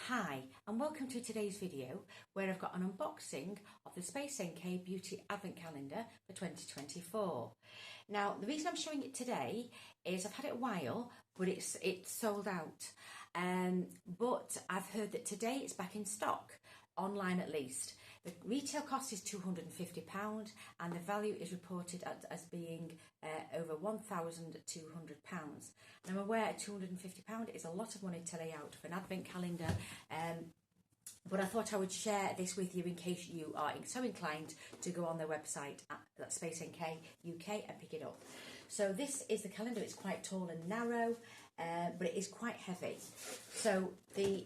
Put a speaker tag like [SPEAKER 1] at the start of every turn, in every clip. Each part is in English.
[SPEAKER 1] Hi and welcome to today's video where I've got an unboxing of the Space NK Beauty Advent Calendar for 2024. Now the reason I'm showing it today is I've had it a while but it's sold out, but I've heard that today it's back in stock, online at least. The retail cost is £250 and the value is reported as being over £1,200. And I'm aware £250 is a lot of money to lay out for an advent calendar, but I thought I would share this with you in case you are so inclined to go on their website at Space NK UK and pick it up. So this is the calendar. It's quite tall and narrow, but it is quite heavy. So the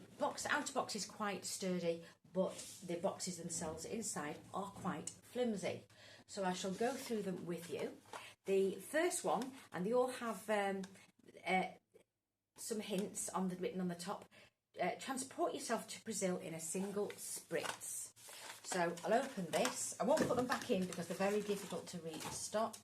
[SPEAKER 1] outer box is quite sturdy, but the boxes themselves inside are quite flimsy. So I shall go through them with you. The first one, and they all have some hints written on the top. Transport yourself to Brazil in a single spritz. So I'll open this. I won't put them back in because they're very difficult to restock.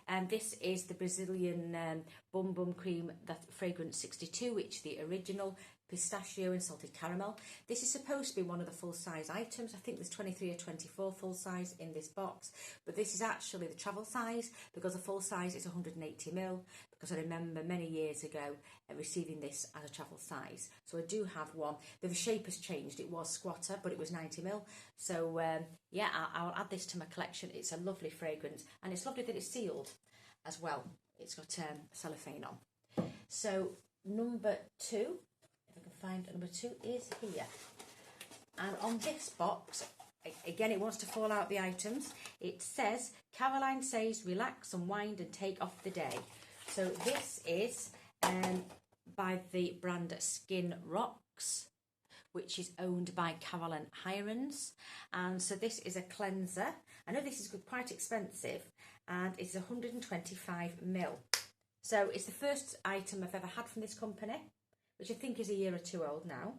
[SPEAKER 1] And this is the Brazilian Bum Bum Cream, that fragrance 62, which is the original pistachio and salted caramel. This is supposed to be one of the full-size items. I think there's 23 or 24 full-size in this box, but this is actually the travel size because the full size is 180ml, because I remember many years ago receiving this as a travel size. So I do have one. The shape has changed. It was squatter, but it was 90ml. So yeah, I'll add this to my collection. It's a lovely fragrance, and it's lovely that it's sealed as well. It's got cellophane on. So number two, if I can find number two, is here. And on this box, again, it wants to fall out the items. It says, Caroline says, relax, unwind and take off the day. So this is by the brand Skin Rocks, which is owned by Caroline Hirons. And so this is a cleanser. I know this is quite expensive, and it's 125ml. So it's the first item I've ever had from this company, which I think is a year or two old now.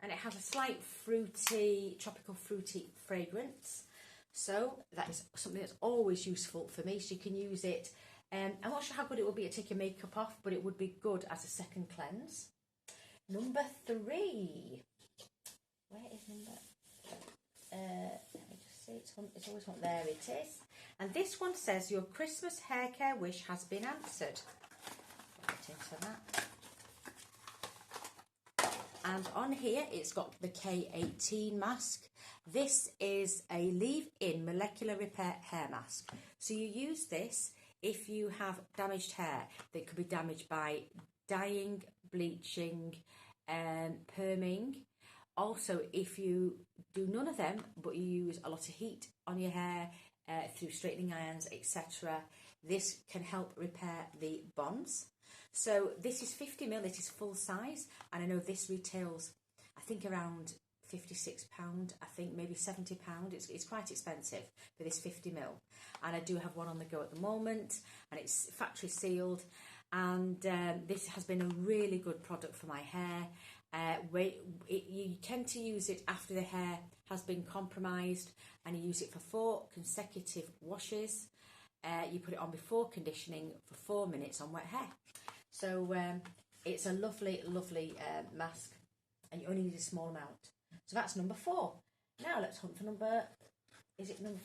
[SPEAKER 1] And it has a slight fruity, tropical fruity fragrance. So that is something that's always useful for me. So you can use it. I'm not sure how good it will be to take your makeup off, but it would be good as a second cleanse. Number three. Where is number? Let me just see. It's always one. There it is. And this one says, your Christmas hair care wish has been answered. Get into that. And on here, it's got the K18 mask. This is a leave-in molecular repair hair mask. So you use this if you have damaged hair that could be damaged by dyeing, bleaching, perming. Also, if you do none of them, but you use a lot of heat on your hair through straightening irons, etc., this can help repair the bonds. So this is 50ml, it is full size, and I know this retails, I think, around £56, I think maybe £70. It's quite expensive for this 50ml. And I do have one on the go at the moment, and it's factory sealed. And this has been a really good product for my hair. You tend to use it after the hair has been compromised, and you use it for 4 consecutive washes. You put it on before conditioning for 4 minutes on wet hair. So it's a lovely, lovely mask, and you only need a small amount. So that's number 4. Now let's hunt for number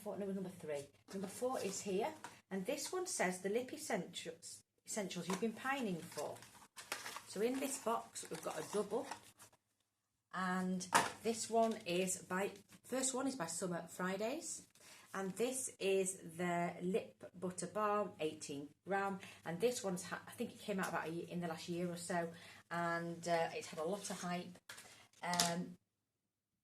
[SPEAKER 1] 4? No, number 3. Number 4 is here, and this one says the lip essentials you've been pining for. So in this box we've got a double, and this one is first one is by Summer Fridays, and this is the lip butter balm, 18g, and this one's I think it came out about in the last year or so, and it's had a lot of hype.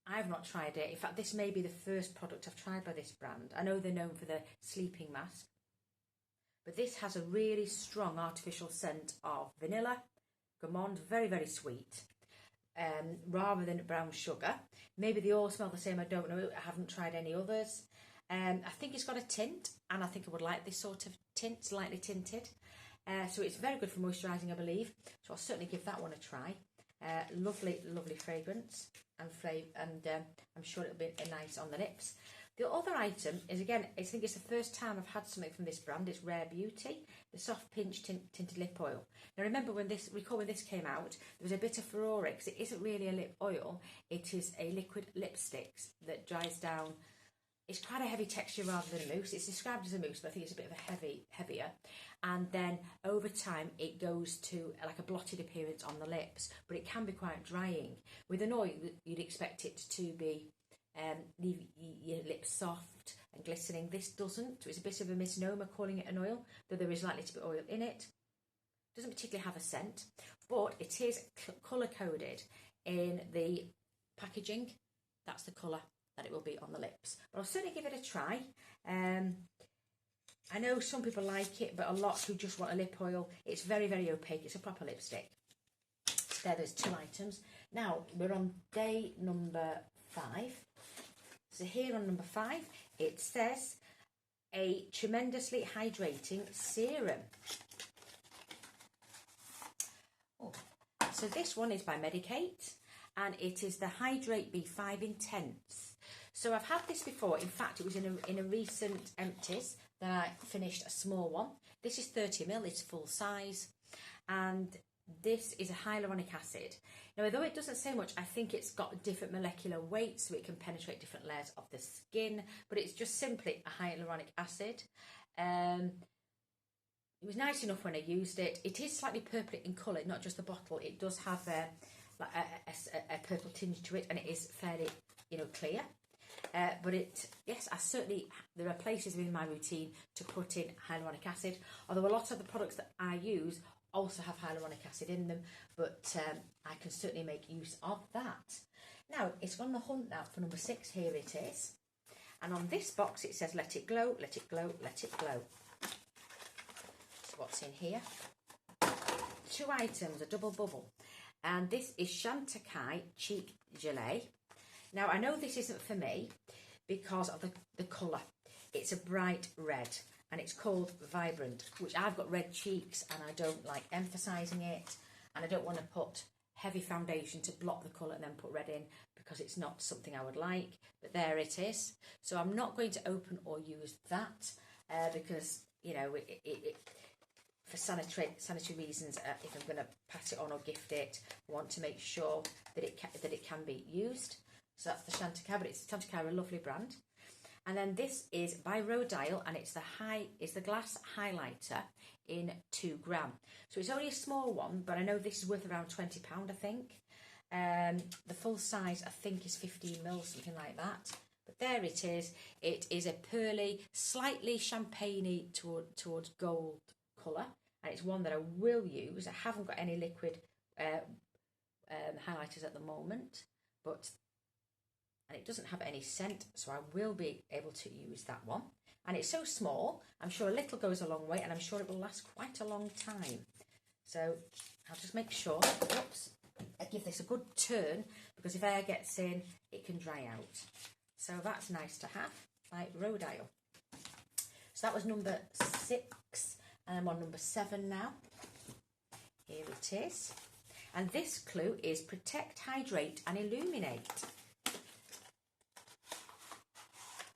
[SPEAKER 1] I've not tried it. In fact, this may be the first product I've tried by this brand. I know they're known for the sleeping mask, but this has a really strong artificial scent of vanilla, gourmand, very, very sweet, rather than brown sugar. Maybe they all smell the same, I don't know. I haven't tried any others. I think it's got a tint, and I think I would like this sort of tint, slightly tinted. So it's very good for moisturising, I believe. So I'll certainly give that one a try. Lovely, lovely fragrance, and I'm sure it'll be nice on the lips. The other item is, again, I think it's the first time I've had something from this brand. It's Rare Beauty, the soft pinch tinted lip oil. Now remember when this came out, there was a bit of furore because it isn't really a lip oil. It is a liquid lipstick that dries down. It's quite a heavy texture rather than a mousse. It's described as a mousse, but I think it's a bit of a heavier. And then over time, it goes to like a blotted appearance on the lips, but it can be quite drying. With an oil, you'd expect it to be leave your lips soft and glistening. This doesn't, so it's a bit of a misnomer calling it an oil, though there is likely to be oil in it. Doesn't particularly have a scent, but it is colour coded in the packaging. That's the colour that it will be on the lips, but I'll certainly give it a try. I know some people like it, but a lot who just want a lip oil. It's very, very opaque. It's a proper lipstick. There's 2 items. Now we're on day number 5. So here on number 5, it says a tremendously hydrating serum. Oh. So this one is by Medicate, and it is the Hydrate B5 Intense. So I've had this before. In fact, it was in a recent empties that I finished a small one. This is 30ml, it's full size, and this is a hyaluronic acid. Now, although it doesn't say much, I think it's got different molecular weights so it can penetrate different layers of the skin, but it's just simply a hyaluronic acid. It was nice enough when I used it. It is slightly purple in colour, not just the bottle. It does have a purple tinge to it, and it is fairly, clear. But yes, there are places within my routine to put in hyaluronic acid, although a lot of the products that I use also have hyaluronic acid in them, but I can certainly make use of that. Now, it's on the hunt now for number 6. Here it is. And on this box, it says, let it glow, let it glow, let it glow. So what's in here? 2 items, a double bubble. And this is Chantecaille Cheek Gelée. Now, I know this isn't for me because of the colour. It's a bright red, and it's called Vibrant, which I've got red cheeks, and I don't like emphasising it, and I don't want to put heavy foundation to block the colour and then put red in because it's not something I would like, but there it is. So I'm not going to open or use that because, for sanitary reasons, if I'm going to pass it on or gift it, I want to make sure that it can be used. So that's the Chantecaille, but Chantecaille are a lovely brand. And then this is by Rodial, and it's the glass highlighter in 2 gram. So it's only a small one, but I know this is worth around £20, I think. The full size, I think, is 15ml, something like that. But there it is. It is a pearly, slightly champagne-y towards gold colour, and it's one that I will use. I haven't got any liquid highlighters at the moment, and it doesn't have any scent, so I will be able to use that one. And it's so small, I'm sure a little goes a long way, and I'm sure it will last quite a long time. So I'll just make sure, I give this a good turn, because if air gets in, it can dry out. So that's nice to have, like Rodial. So that was number 6, and I'm on number 7 now. Here it is. And this clue is Protect, Hydrate and Illuminate.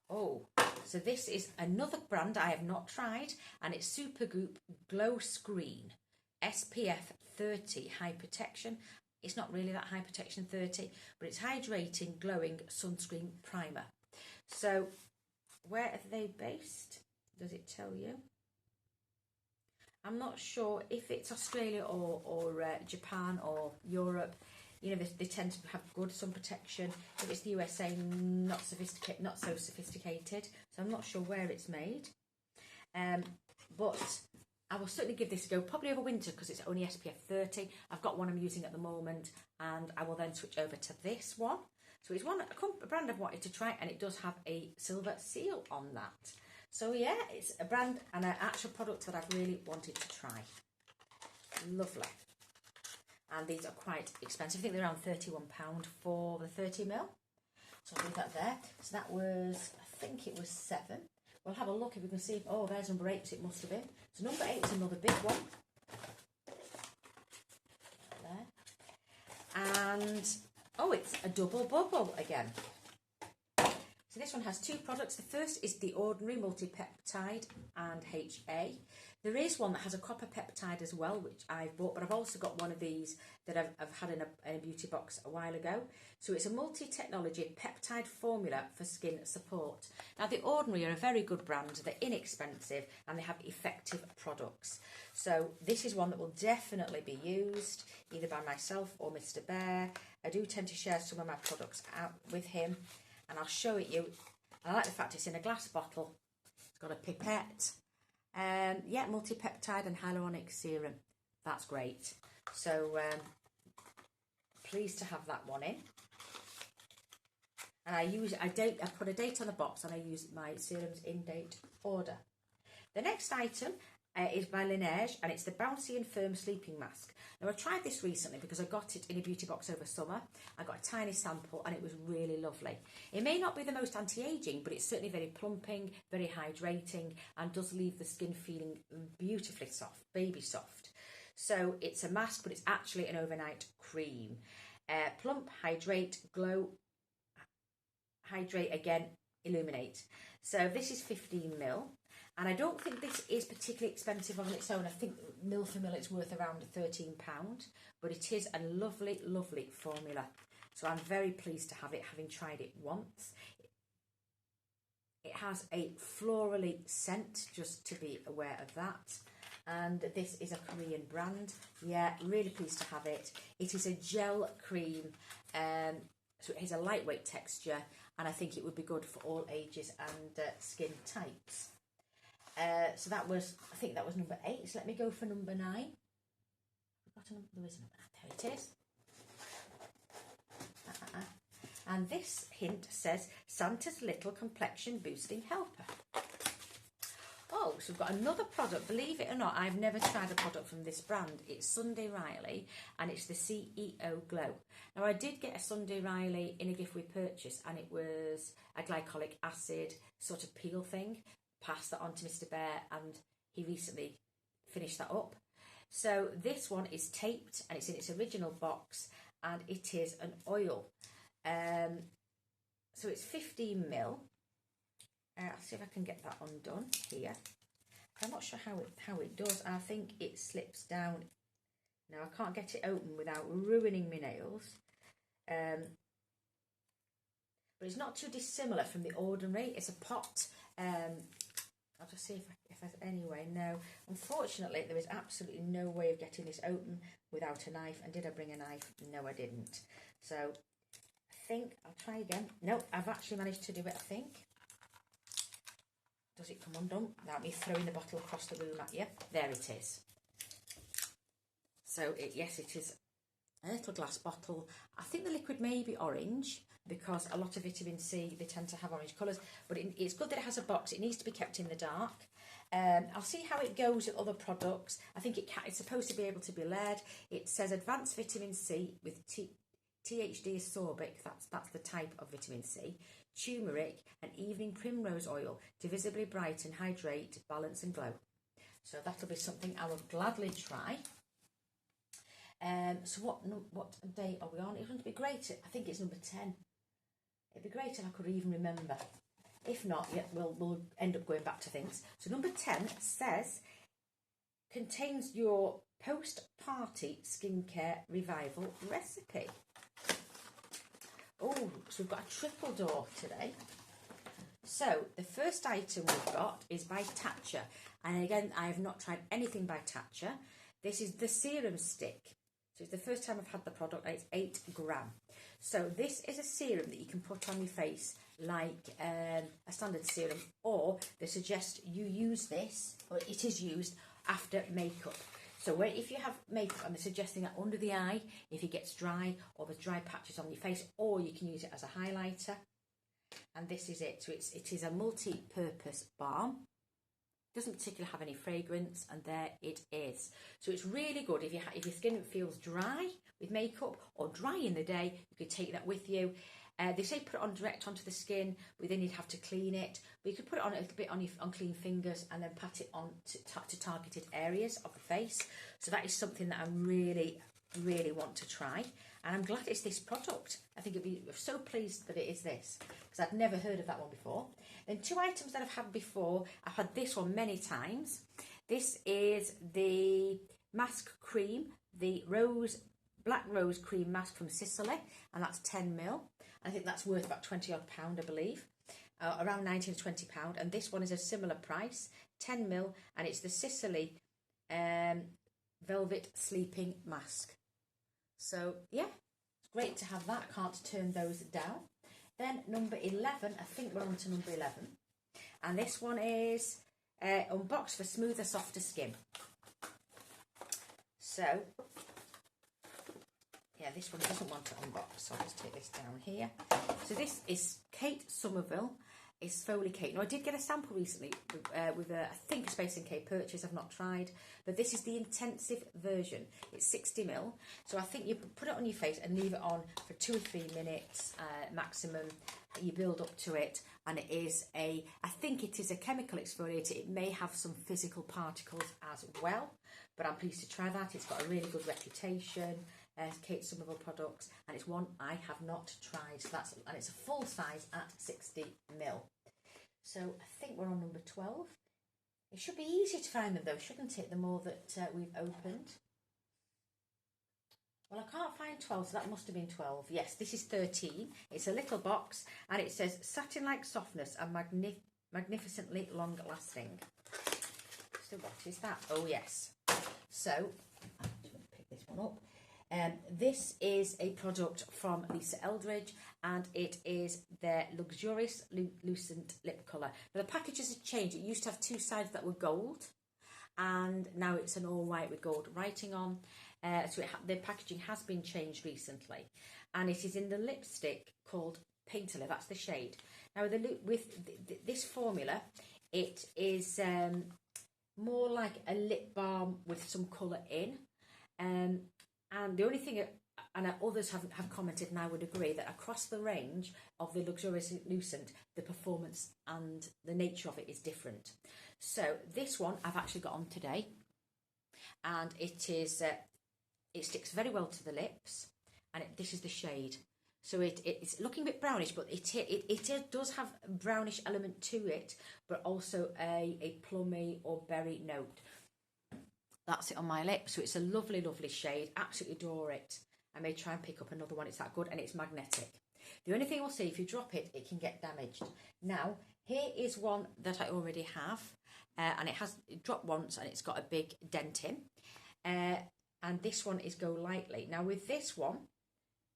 [SPEAKER 1] Oh, so this is another brand I have not tried, and it's Supergoop Glow Screen SPF 30 High Protection. It's not really that high protection, 30, but it's hydrating, glowing sunscreen primer. So where are they based? Does it tell you? I'm not sure if it's Australia or Japan or Europe. They tend to have good sun protection. If it's the USA, not so sophisticated. So I'm not sure where it's made. But I will certainly give this a go, probably over winter, because it's only SPF 30. I've got one I'm using at the moment, and I will then switch over to this one. So it's a brand I've wanted to try, and it does have a silver seal on that. So yeah, it's a brand and an actual product that I've really wanted to try. Lovely. And these are quite expensive. I think they're around £31 for the 30ml. So I'll leave that there. So that was, I think it was 7. We'll have a look if we can see. Oh, there's number 8, so it must have been. So number 8 is another big one. There. And, oh, it's a double bubble again. So this one has two products. The first is the ordinary multi-peptide and HA. There is one that has a copper peptide as well, which I've bought, but I've also got one of these that I've had in a beauty box a while ago. So it's a multi-technology peptide formula for skin support. Now the Ordinary are a very good brand. They're inexpensive and they have effective products. So this is one that will definitely be used either by myself or Mr. Bear. I do tend to share some of my products out with him, and I'll show it you. I like the fact it's in a glass bottle. It's got a pipette. Yeah, multi-peptide and hyaluronic serum. That's great. So pleased to have that one in. And I put a date on the box, and I use my serums in date order. The next item is by Laneige, and it's the Bouncy and Firm Sleeping Mask. Now I tried this recently because I got it in a beauty box over summer. I got a tiny sample and it was really lovely. It may not be the most anti-aging, but it's certainly very plumping, very hydrating, and does leave the skin feeling beautifully soft, baby soft. So it's a mask, but it's actually an overnight cream. Plump, hydrate, glow, hydrate again, illuminate. So this is 15ml. And I don't think this is particularly expensive on its own. I think mil for mil it's worth around £13, but it is a lovely, lovely formula. So I'm very pleased to have it, having tried it once. It has a florally scent, just to be aware of that. And this is a Korean brand. Yeah, really pleased to have it. It is a gel cream, so it has a lightweight texture, and I think it would be good for all ages and skin types. So that was, I think that was number 8. So let me go for number 9. There is number 9. There it is. And this hint says Santa's Little Complexion Boosting Helper. Oh, so we've got another product. Believe it or not, I've never tried a product from this brand. It's Sunday Riley, and it's the CEO Glow. Now, I did get a Sunday Riley in a gift we purchased, and it was a glycolic acid sort of peel thing. Passed that on to Mr. Bear, and he recently finished that up. So this one is taped, and it's in its original box, and it is an oil. So it's 15ml. I'll see if I can get that undone here. I'm not sure how it does. I think it slips down. Now I can't get it open without ruining my nails. But it's not too dissimilar from the Ordinary. It's a pot. I'll just see if there's any way. No, unfortunately, there is absolutely no way of getting this open without a knife. And did I bring a knife? No, I didn't. So I think I'll try again. No, I've actually managed to do it, I think. Does it come undone without me throwing the bottle across the room at you? There it is. So, yes, it is a little glass bottle. I think the liquid may be orange, because a lot of vitamin C, they tend to have orange colours. But it's good that it has a box. It needs to be kept in the dark. I'll see how it goes with other products. I think it's supposed to be able to be layered. It says advanced vitamin C with THD ascorbic, that's the type of vitamin C, turmeric and evening primrose oil to visibly brighten, hydrate, balance and glow. So that'll be something I will gladly try. So what day are we on? It's going to be great. I think it's number 10. It'd be great if I could even remember. If not, yeah, we'll end up going back to things. So number 10 says, contains your post-party skincare revival recipe. Oh, so we've got a triple door today. So the first item we've got is by Tatcha. And again, I have not tried anything by Tatcha. This is the serum stick. So it's the first time I've had the product, and it's 8 gram. So this is a serum that you can put on your face like a standard serum, or they suggest you use this, or it is used after makeup. So if you have makeup, and they're suggesting that under the eye, if it gets dry, or there's dry patches on your face, or you can use it as a highlighter. And this is it. So it is a multi-purpose balm. Doesn't particularly have any fragrance, and there it is. So it's really good if your skin feels dry with makeup or dry in the day. You could take that with you. They say put it on direct onto the skin, but then you'd have to clean it. But you could put it on a little bit on clean fingers, and then pat it on to targeted areas of the face. So that is something that I really, really want to try. And I'm glad it's this product. I think I'm so pleased that it is this, because I'd never heard of that one before. Then 2 items that I've had before. I've had this one many times. This is the mask cream, the black rose cream mask from Sicily, and that's 10ml. I think that's worth about £20 odd, I believe, around 19 to £20. And this one is a similar price, 10ml, and it's the Sicily velvet sleeping mask. So yeah, it's great to have that. I can't turn those down. Then number 11, I think we're on to number 11, and this one is unboxed for smoother, softer skin. So yeah, this one doesn't want to unbox, so I'll just take this down here. So this is Kate Somerville. It's foliate. Now, I did get a sample recently with I think a Space & K purchase. I've not tried, but this is the intensive version. It's 60ml, so I think you put it on your face and leave it on for 2 or 3 minutes maximum. You build up to it, and it is I think it is a chemical exfoliator. It may have some physical particles as well, but I'm pleased to try that. It's got a really good reputation. Kate Somerville products, and it's one I have not tried. So and it's a full size at 60ml. So I think we're on number 12. It should be easier to find them though, shouldn't it? The more that we've opened. Well, I can't find 12, so that must have been 12. Yes, this is 13. It's a little box, and it says satin-like softness and magnificently long-lasting. So what is that? Oh yes. So I'm just going to pick this one up. This is a product from Lisa Eldridge, and it is their Luxurious Lucent Lip Colour. Now, the packages have changed. It used to have 2 sides that were gold, and now it's an all white with gold writing on. So the packaging has been changed recently, and it is in the lipstick called Painterly. That's the shade. Now, with this formula, it is more like a lip balm with some colour in. And the only thing, and others have commented, and I would agree, that across the range of the Luxurious Lucent, the performance and the nature of it is different. So this one I've actually got on today, and it is it sticks very well to the lips, and this is the shade. So it's looking a bit brownish, but it does have a brownish element to it, but also a plummy or berry note. That's it on my lips. So it's a lovely, lovely shade. Absolutely adore it. I may try and pick up another one. It's that good, and it's magnetic. The only thing we'll see, if you drop it, it can get damaged. Now, here is one that I already have, and it dropped once, and it's got a big dent in. And this one is Go Lightly. Now, with this one,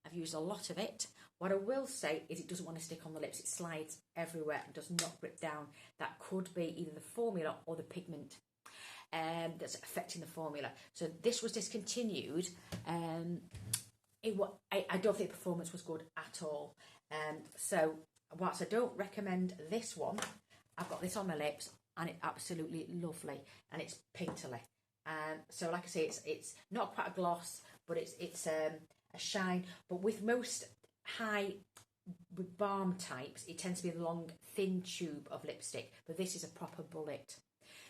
[SPEAKER 1] I've used a lot of it. What I will say is it doesn't want to stick on the lips. It slides everywhere and does not grip down. That could be either the formula or the pigment that's affecting the formula. So this was discontinued. I don't think the performance was good at all. So whilst I don't recommend this one, I've got this on my lips, and it's absolutely lovely, and it's Painterly. So like I say, it's not quite a gloss, but it's a shine. But with most high balm types, it tends to be a long, thin tube of lipstick, but this is a proper bullet.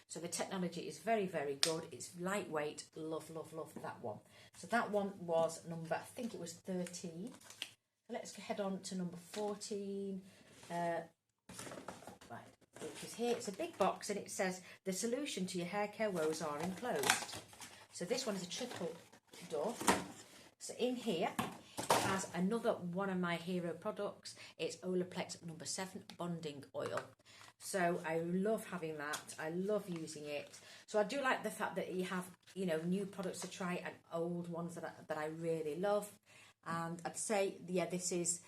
[SPEAKER 1] So the technology is very, very good. It's lightweight. Love, love, love that one. So that one was number, I think it was 13. So let's head on to number 14. Right, which is here. It's a big box, and it says, the solution to your hair care woes are enclosed. So this one is a triple door. So in here, it has another one of my hero products. It's Olaplex number 7 Bonding Oil. So I love having that. I love using it. So I do like the fact that you have, new products to try and old ones that I really love. And I'd say, yeah, this is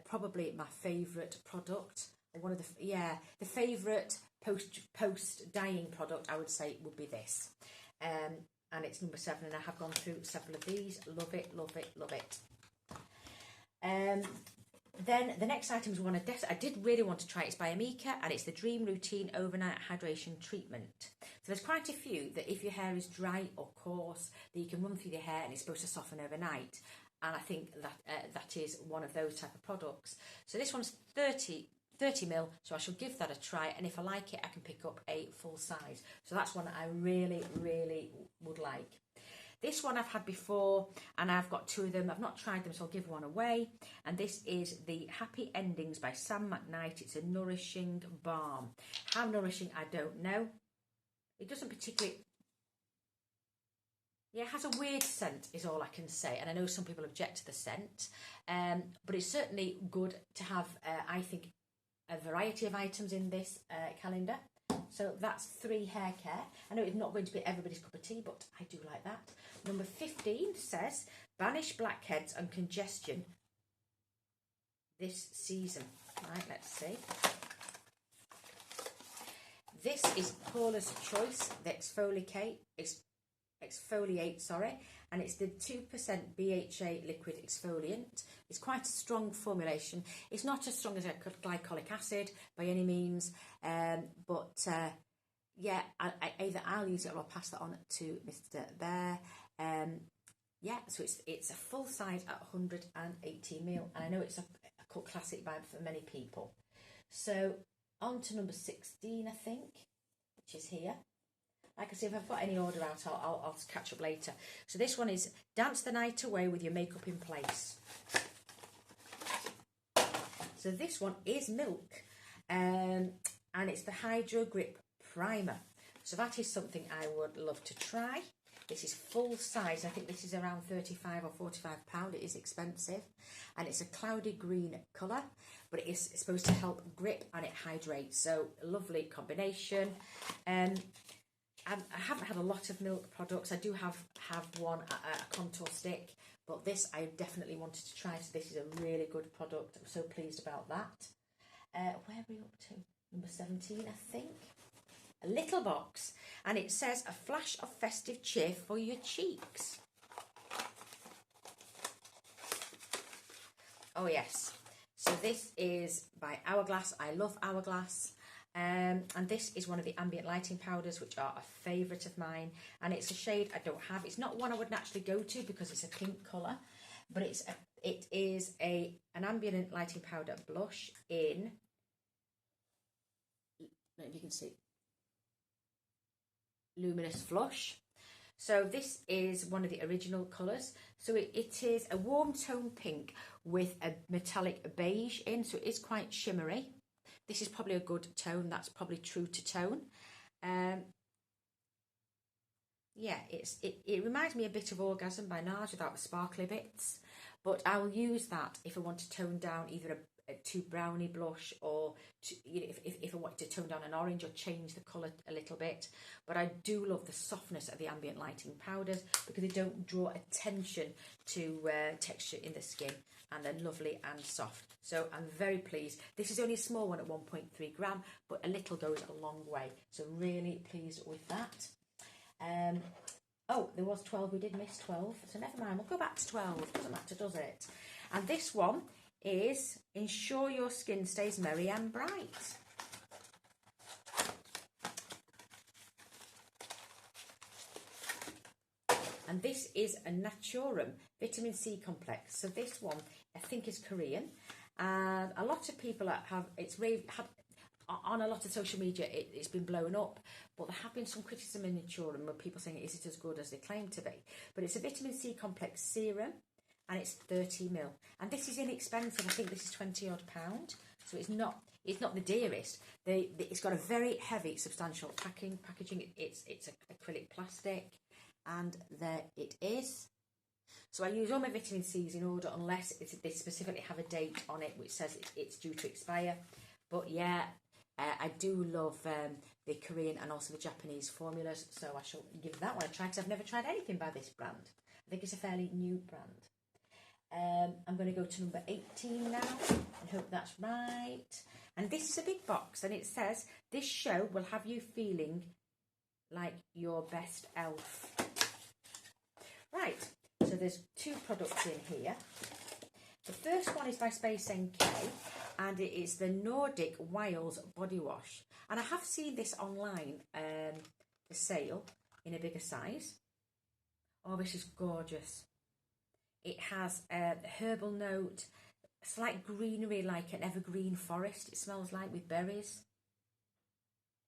[SPEAKER 1] probably my favourite product. One of the favourite post dyeing product, I would say, would be this. And it's number 7, and I have gone through several of these. Love it, love it, love it. Then the next item is one I did really want to try. It's by Amika, and it's the Dream Routine Overnight Hydration Treatment. So there's quite a few that if your hair is dry or coarse, that you can run through your hair, and it's supposed to soften overnight. And I think that is one of those type of products. So this one's 30ml, so I shall give that a try, and if I like it, I can pick up a full size. So that's one that I really, really would like. This one I've had before, and I've got 2 of them. I've not tried them, so I'll give one away. And this is the Happy Endings by Sam McKnight. It's a nourishing balm. How nourishing, I don't know. It doesn't particularly... Yeah, it has a weird scent is all I can say. And I know some people object to the scent. But it's certainly good to have, I think, a variety of items in this calendar. So that's 3 hair care. I know it's not going to be everybody's cup of tea, but I do like that. Number 15 says, banish blackheads and congestion this season. Right, let's see. This is Paula's Choice, the exfoliate, sorry, and it's the 2% BHA liquid exfoliant. It's quite a strong formulation. It's not as strong as a glycolic acid by any means, but yeah, either I'll use it or I'll pass that on to Mr. Bear. Yeah, so it's a full size at 180ml, and I know it's a cult classic vibe for many people. So on to number 16, I think, which is here. Like I say, if I've got any order out, I'll catch up later. So this one is Dance the Night Away with Your Makeup in Place. So this one is milk, and it's the Hydro Grip Primer. So that is something I would love to try. This is full size. I think this is around £35 or £45. It is expensive, and it's a cloudy green colour, but it is supposed to help grip and it hydrates. So a lovely combination. I haven't had a lot of milk products. I do have one, a contour stick, but this I definitely wanted to try. So this is a really good product. I'm so pleased about that. Where are we up to? Number 17, I think. A little box, and it says a flash of festive cheer for your cheeks. Oh yes. So this is by Hourglass. I love Hourglass. And this is one of the ambient lighting powders, which are a favourite of mine, and it's a shade I don't have. It's not one I would naturally go to because it's a pink colour, but it is an ambient lighting powder blush in, I don't know if you can see, Luminous Flush. So this is one of the original colours. So it is a warm tone pink with a metallic beige in, so it is quite shimmery. This is probably a good tone. That's probably true to tone. Yeah, it reminds me a bit of Orgasm by NARS without the sparkly bits. But I will use that if I want to tone down either a too browny blush, or if I want to tone down an orange or change the colour a little bit. But I do love the softness of the ambient lighting powders because they don't draw attention to texture in the skin, and they're lovely and soft. So I'm very pleased. This is only a small one at 1.3 gram, but a little goes a long way. So really pleased with that. Oh, there was 12. We did miss 12. So never mind. We'll go back to 12. Doesn't matter, does it? And this one is Ensure Your Skin Stays Merry and Bright. And this is a Naturum Vitamin C Complex. So this one, I think, is Korean. And a lot of people have, on a lot of social media, it's been blown up. But there have been some criticism in Naturum where people saying, is it as good as they claim to be? But it's a Vitamin C Complex serum, and it's 30ml. And this is inexpensive. I think this is £20 odd. So it's not the dearest. It's got a very heavy, substantial packaging. It's acrylic plastic. And there it is. So I use all my vitamin C's in order, unless they specifically have a date on it which says it's due to expire. But yeah, I do love the Korean and also the Japanese formulas, so I shall give that one a try because I've never tried anything by this brand. I think it's a fairly new brand. I'm going to go to number 18 now and hope that's right. And this is a big box, and it says, this show will have you feeling like your best elf. Right, so there's 2 products in here. The first one is by Space NK, and it is the Nordic Wiles Body Wash. And I have seen this online for sale in a bigger size. Oh, this is gorgeous. It has a herbal note, a slight greenery like an evergreen forest, it smells like, with berries.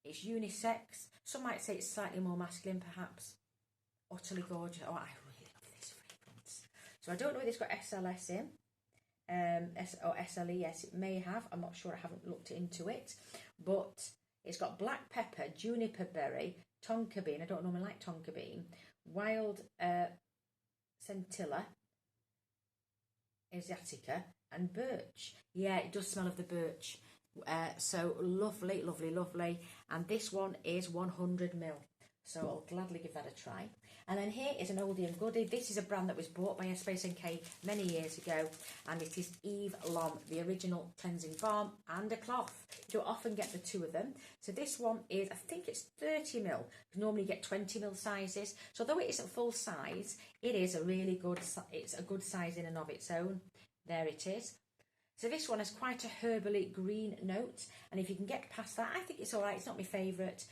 [SPEAKER 1] It's unisex. Some might say it's slightly more masculine, perhaps. Utterly gorgeous. Oh, I So I don't know if it's got SLS in, or SLES, it may have, I'm not sure, I haven't looked into it, but it's got black pepper, juniper berry, tonka bean, I don't normally like tonka bean, wild centilla, asiatica, and birch. Yeah, it does smell of the birch. So lovely, lovely, lovely. And this one is 100ml. So I'll gladly give that a try. And then here is an oldie and goodie. This is a brand that was bought by Space NK many years ago, and it is Eve Lom, the original cleansing balm and a cloth. You don't often get the two of them. So this one is, I think it's 30ml. You normally get 20ml sizes. So although it isn't full size, it is a really good, it's a good size in and of its own. There it is. So this one has quite a herbally green note, and if you can get past that, I think it's all right. It's not my favourite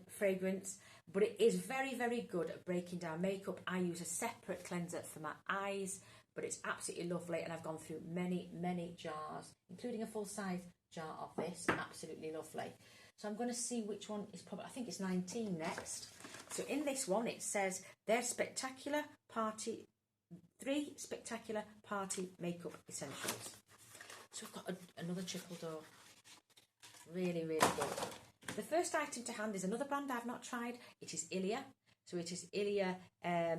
[SPEAKER 1] fragrance, but it is very, very good at breaking down makeup. I use a separate cleanser for my eyes, but it's absolutely lovely, and I've gone through many, many jars, including a full-size jar of this. Absolutely lovely. So I'm going to see which one is probably, I think it's 19 next. So in this one, it says, there's spectacular party, 3 spectacular party makeup essentials. So we've got another triple door. Really, really good. The first item to hand is another brand I've not tried. It is Ilia. So it is Ilia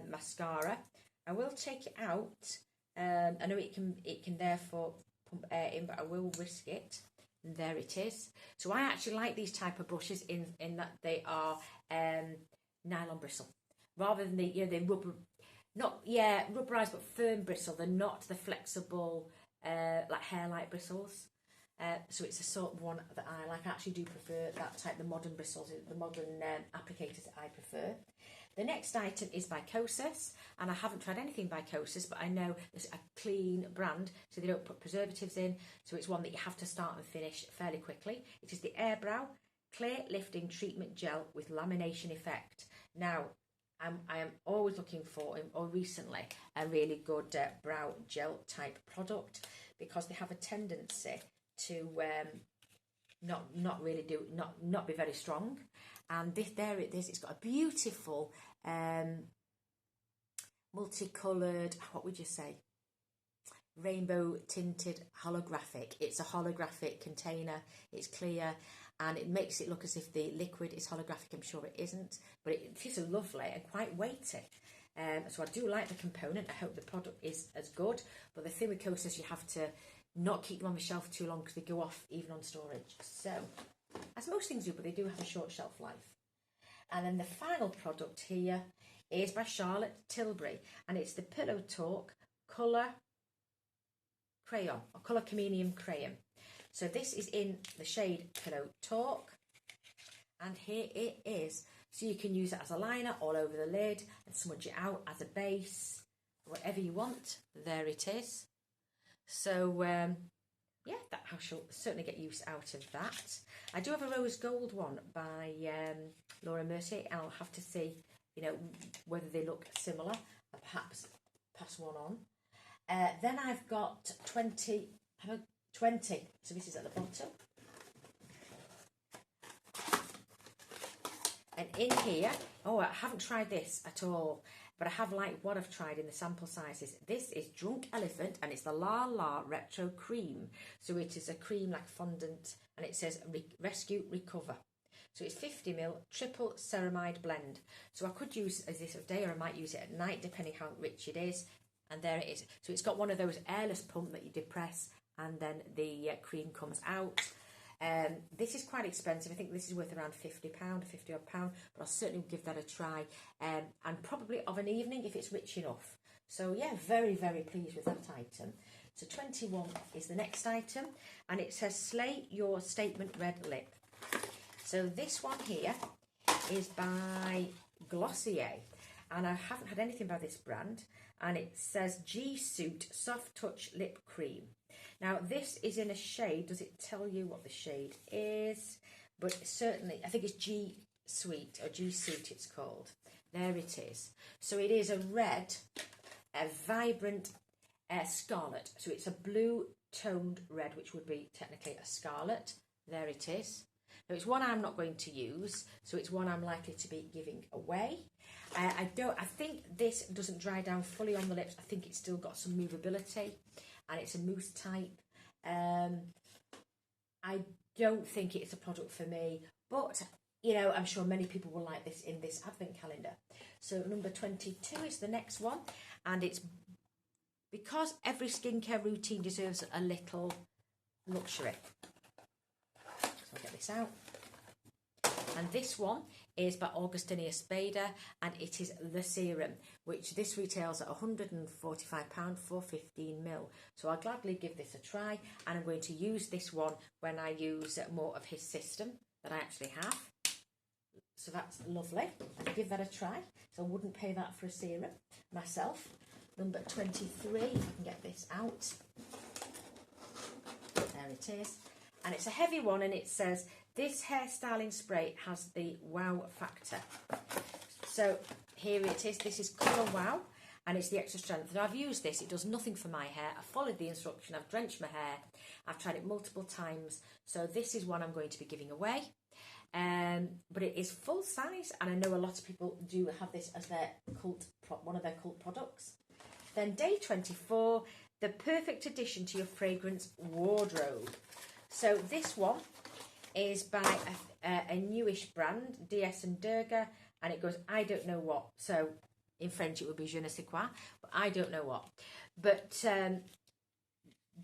[SPEAKER 1] mascara. I will take it out. I know it can therefore pump air in, but I will risk it. And there it is. So I actually like these type of brushes in that they are nylon bristle, rather than the rubber, rubberized but firm bristle. They're not the flexible like hair-like bristles. So it's a sort of one that I like. I actually do prefer that type, the modern bristles, the modern applicators that I prefer. The next item is by Kosas, and I haven't tried anything by Kosas, but I know it's a clean brand, so they don't put preservatives in, so it's one that you have to start and finish fairly quickly. It is the Airbrow Clear Lifting Treatment Gel with Lamination Effect. Now, I am always looking for, or recently, a really good brow gel type product, because they have a tendency to not be very strong. And there it is. It's got a beautiful multicoloured, what would you say, rainbow tinted holographic. It's a holographic container. It's clear, and it makes it look as if the liquid is holographic. I'm sure it isn't, but it is lovely and quite weighty. So I do like the component. I hope the product is as good. But the thing with Kosas, you have to not keep them on the shelf too long, because they go off even on storage. So, as most things do, but they do have a short shelf life. And then the final product here is by Charlotte Tilbury, and it's the Pillow Talk Colour Crayon, or Colour Comenium Crayon. So this is in the shade Pillow Talk, and here it is. So you can use it as a liner all over the lid and smudge it out as a base, whatever you want. There it is. So yeah, I shall certainly get use out of that. I do have a rose gold one by Laura Mercier. I'll have to see, whether they look similar, and perhaps pass one on. Then I've got 20. So this is at the bottom. And in here, I haven't tried this at all, but I have liked what I've tried in the sample sizes. This is Drunk Elephant, and it's the La La Retro Cream. So it is a cream like fondant, and it says Rescue Recover. So it's 50ml triple ceramide blend. So I could use this of day, or I might use it at night, depending how rich it is. And there it is. So it's got one of those airless pump that you depress, and then the cream comes out. This is quite expensive. I think this is worth around £50, £50 odd pound, but I'll certainly give that a try, and probably of an evening if it's rich enough. So yeah, very, very pleased with that item. So 21 is the next item, and it says Slay Your Statement Red Lip. So this one here is by Glossier, and I haven't had anything by this brand, and it says G Suit Soft Touch Lip Cream. Now, this is in a shade. Does it tell you what the shade is? But certainly, I think it's G Sweet, or G Suit it's called. There it is. So it is a red, a vibrant scarlet. So it's a blue toned red, which would be technically a scarlet. There it is. Now it's one I'm not going to use, so it's one I'm likely to be giving away. I think this doesn't dry down fully on the lips. I think it's still got some movability, and it's a mousse type. I don't think it's a product for me, but you know, I'm sure many people will like this in this advent calendar. So number 22 is the next one, and it's because every skincare routine deserves a little luxury. So I'll get this out. And this one is by Augustina Spada, and it is the serum, which this retails at £145 for 15ml. So I'll gladly give this a try, and I'm going to use this one when I use more of his system that I actually have. So that's lovely. I'll give that a try. So I wouldn't pay that for a serum myself. Number 23, if I can get this out. There it is. And it's a heavy one, and it says, this hairstyling spray has the wow factor. So here it is. This is Colour Wow, and it's the extra strength. Now I've used this. It does nothing for my hair. I've followed the instruction. I've drenched my hair. I've tried it multiple times. So this is one I'm going to be giving away. But it is full size, and I know a lot of people do have this as their one of their cult products. Then day 24, the perfect addition to your fragrance wardrobe. So this one is by a newish brand, DS and Durga, and it goes, I don't know what. So in French it would be je ne sais quoi, but I don't know what. But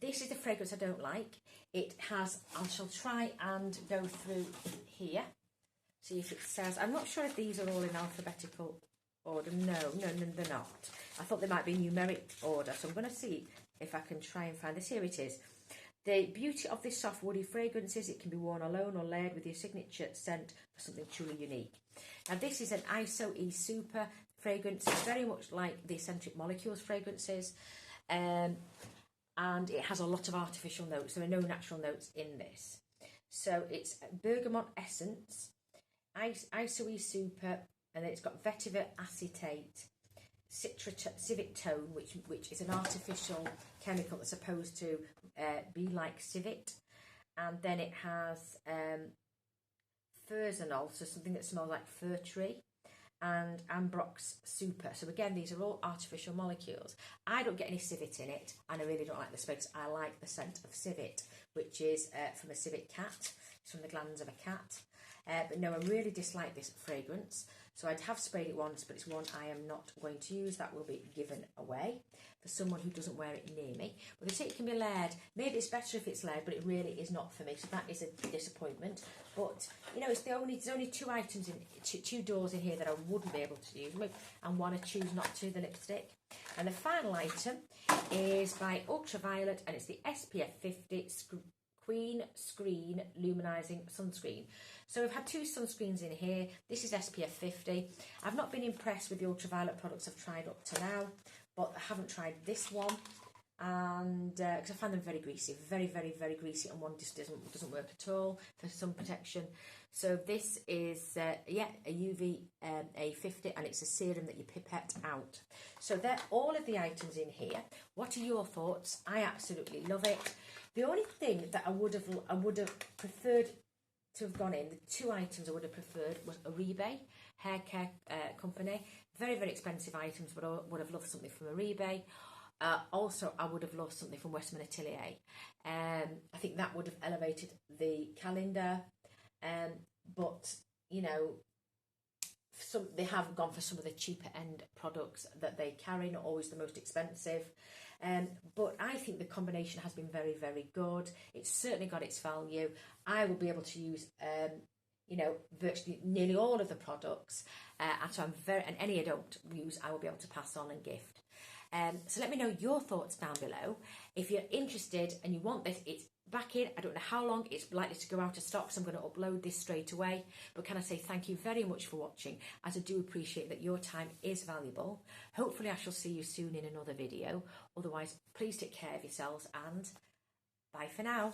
[SPEAKER 1] this is the fragrance I don't like. It has, I shall try and go through here, see if it says, I'm not sure if these are all in alphabetical order. No, they're not. I thought they might be numeric order, so I'm going to see if I can try and find this. Here it is. The beauty of this soft woody fragrance is it can be worn alone or layered with your signature scent for something truly unique. Now this is an ISO E Super fragrance. It's very much like the Eccentric Molecules fragrances. And it has a lot of artificial notes. There are no natural notes in this. So it's bergamot essence, ISO E Super, and then it's got vetiver acetate, civet tone, which is an artificial chemical that's supposed to be like civet, and then it has fursanol, so something that smells like fir tree, and ambrox super. So again, these are all artificial molecules. I don't get any civet in it, and I really don't like the spray because I like the scent of civet, which is from a civet cat. It's from the glands of a cat. But no, I really dislike this fragrance. So I have sprayed it once, but it's one I am not going to use. That will be given away for someone who doesn't wear it near me. But they say it can be layered. Maybe it's better if it's layered, but it really is not for me. So that is a disappointment. But you know, there's only two items in two doors in here that I wouldn't be able to use, and one I choose not to, the lipstick. And the final item is by Ultraviolet, and it's the SPF 50 Queen Screen Luminizing Sunscreen. So we've had two sunscreens in here. This is SPF 50. I've not been impressed with the ultraviolet products I've tried up to now, but I haven't tried this one, and because I find them very greasy, very, very, very greasy, and one just doesn't work at all for sun protection. So this is a UV A50, and it's a serum that you pipette out. So they're all of the items in here. What are your thoughts? I absolutely love it. The only thing that I would have preferred to have gone in, the two items I would have preferred was Oribe hair care company. Very, very expensive items, but I would have loved something from Oribe. Also, I would have loved something from Westman Atelier. I think that would have elevated the calendar. But, you know, they have gone for some of the cheaper end products that they carry, not always the most expensive. But I think the combination has been very, very good. It's certainly got its value. I will be able to use, you know, virtually nearly all of the products. And so and any I don't use, I will be able to pass on and gift. So let me know your thoughts down below. If you're interested and you want this, it's back in. I don't know how long it's likely to go out of stock, so I'm going to upload this straight away. But can I say thank you very much for watching, as I do appreciate that your time is valuable. Hopefully I shall see you soon in another video. Otherwise, please take care of yourselves, and bye for now.